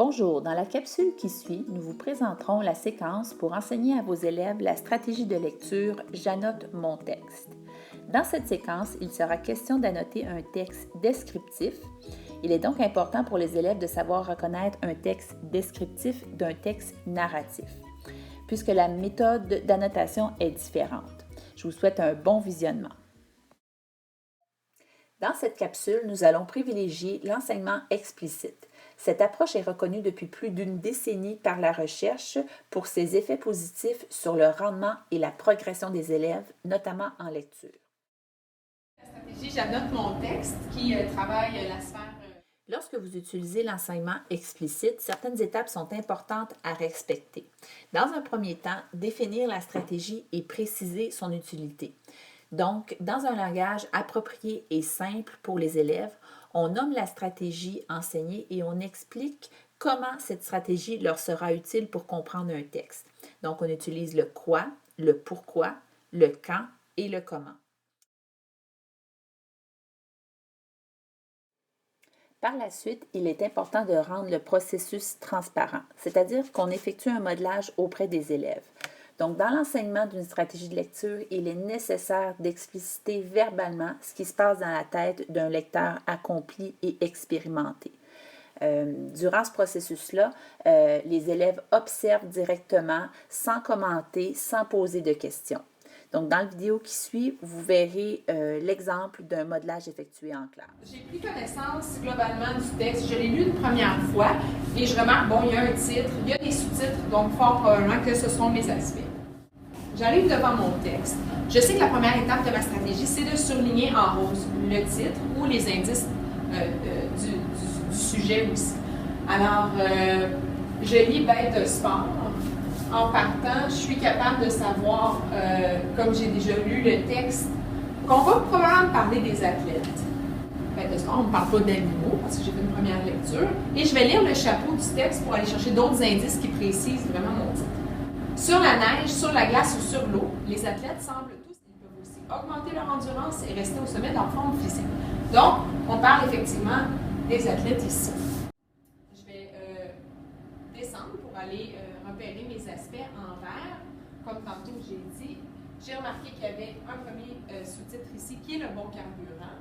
Bonjour, dans la capsule qui suit, nous vous présenterons la séquence pour enseigner à vos élèves la stratégie de lecture « J'annote mon texte ». Dans cette séquence, il sera question d'annoter un texte descriptif. Il est donc important pour les élèves de savoir reconnaître un texte descriptif d'un texte narratif, puisque la méthode d'annotation est différente. Je vous souhaite un bon visionnement. Dans cette capsule, nous allons privilégier l'enseignement explicite. Cette approche est reconnue depuis plus d'une décennie par la recherche pour ses effets positifs sur le rendement et la progression des élèves, notamment en lecture. La stratégie J'annote mon texte qui travaille la sphère. Lorsque vous utilisez l'enseignement explicite, certaines étapes sont importantes à respecter. Dans un premier temps, définir la stratégie et préciser son utilité. Donc, dans un langage approprié et simple pour les élèves, on nomme la stratégie enseignée et on explique comment cette stratégie leur sera utile pour comprendre un texte. Donc, on utilise le quoi, le pourquoi, le quand et le comment. Par la suite, il est important de rendre le processus transparent, c'est-à-dire qu'on effectue un modelage auprès des élèves. Donc, dans l'enseignement d'une stratégie de lecture, il est nécessaire d'expliciter verbalement ce qui se passe dans la tête d'un lecteur accompli et expérimenté. Durant ce processus-là, les élèves observent directement, sans commenter, sans poser de questions. Donc, dans la vidéo qui suit, vous verrez l'exemple d'un modelage effectué en classe. J'ai pris connaissance globalement du texte. Je l'ai lu une première fois et je remarque, bon, il y a un titre, il y a des sous-titres, donc fort probablement que ce seront mes aspects. J'arrive devant mon texte. Je sais que la première étape de ma stratégie, c'est de surligner en rose le titre ou les indices du sujet aussi. Alors, je lis bête de sport. En partant, je suis capable de savoir, comme j'ai déjà lu le texte, qu'on va probablement parler des athlètes. Bête de sport, on ne parle pas d'animaux parce que j'ai fait une première lecture. Et je vais lire le chapeau du texte pour aller chercher d'autres indices qui précisent vraiment mon titre. Sur la neige, sur la glace ou sur l'eau, les athlètes semblent tous, ils peuvent aussi augmenter leur endurance et rester au sommet de leur forme physique. Donc, on parle effectivement des athlètes ici. Je vais descendre pour aller repérer mes aspects en vert. Comme tantôt j'ai dit, j'ai remarqué qu'il y avait un premier sous-titre ici qui est le bon carburant.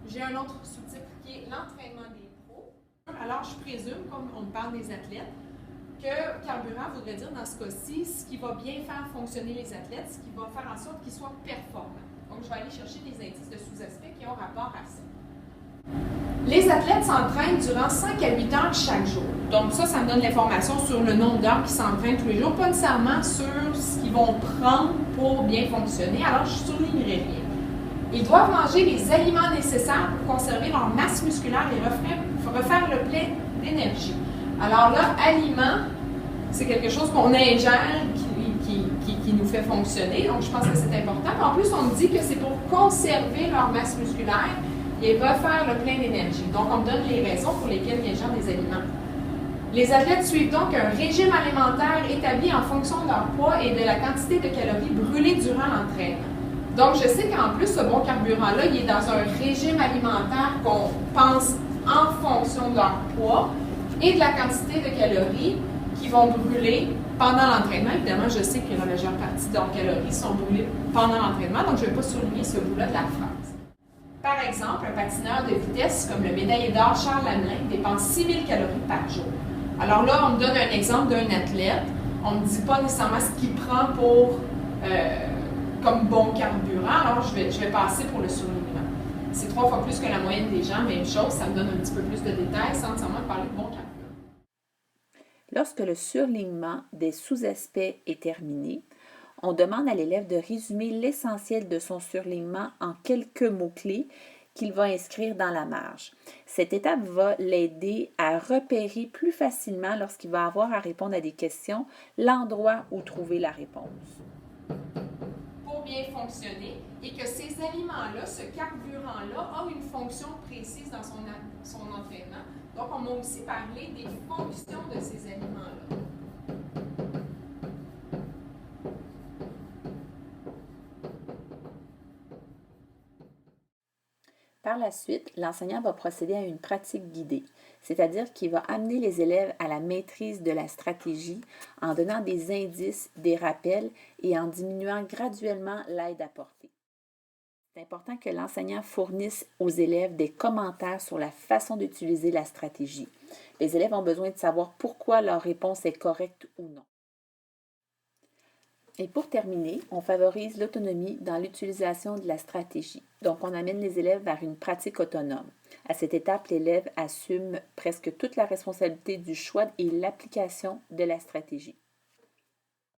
J'ai un autre sous-titre qui est l'entraînement des pros. Alors, je présume, comme on parle des athlètes, que carburant voudrait dire dans ce cas-ci ce qui va bien faire fonctionner les athlètes, ce qui va faire en sorte qu'ils soient performants. Donc, je vais aller chercher des indices de sous-aspects qui ont rapport à ça. Les athlètes s'entraînent durant 5 à 8 heures chaque jour. Donc, ça me donne l'information sur le nombre d'heures qu'ils s'entraînent tous les jours, pas nécessairement sur ce qu'ils vont prendre pour bien fonctionner. Alors, je ne surlignerai rien. Ils doivent manger les aliments nécessaires pour conserver leur masse musculaire et refaire le plein d'énergie. Alors là, aliments, c'est quelque chose qu'on ingère qui nous fait fonctionner. Donc, je pense que c'est important. En plus, on me dit que c'est pour conserver leur masse musculaire et refaire le plein d'énergie. Donc, on me donne les raisons pour lesquelles ils ingèrent des aliments. Les athlètes suivent donc un régime alimentaire établi en fonction de leur poids et de la quantité de calories brûlées durant l'entraînement. Donc, je sais qu'en plus, ce bon carburant-là, il est dans un régime alimentaire qu'on pense en fonction de leur poids et de la quantité de calories qui vont brûler pendant l'entraînement. Évidemment, je sais que la majeure partie de leurs calories sont brûlées pendant l'entraînement, donc je ne vais pas souligner ce bout-là de la phrase. Par exemple, un patineur de vitesse comme le médaillé d'or Charles Lamelin dépense 6000 calories par jour. Alors là, on me donne un exemple d'un athlète. On ne me dit pas nécessairement ce qu'il prend pour comme bon carburant, alors je vais passer pour le surlignement. C'est 3 fois plus que la moyenne des gens, même chose, ça me donne un petit peu plus de détails sans nécessairement parler de bon carburant. Lorsque le surlignement des sous-aspects est terminé, on demande à l'élève de résumer l'essentiel de son surlignement en quelques mots-clés qu'il va inscrire dans la marge. Cette étape va l'aider à repérer plus facilement, lorsqu'il va avoir à répondre à des questions, l'endroit où trouver la réponse. Pour bien fonctionner et que ces aliments-là, ce carburant-là, a une fonction précise dans son entraînement. Donc, on m'a aussi parlé des fonctions de ces aliments-là. Par Par la suite, l'enseignant va procéder à une pratique guidée, c'est-à-dire qu'il va amener les élèves à la maîtrise de la stratégie en donnant des indices, des rappels et en diminuant graduellement l'aide apportée. C'est important que l'enseignant fournisse aux élèves des commentaires sur la façon d'utiliser la stratégie. Les élèves ont besoin de savoir pourquoi leur réponse est correcte ou non. Et pour terminer, on favorise l'autonomie dans l'utilisation de la stratégie. Donc, on amène les élèves vers une pratique autonome. À cette étape, l'élève assume presque toute la responsabilité du choix et l'application de la stratégie.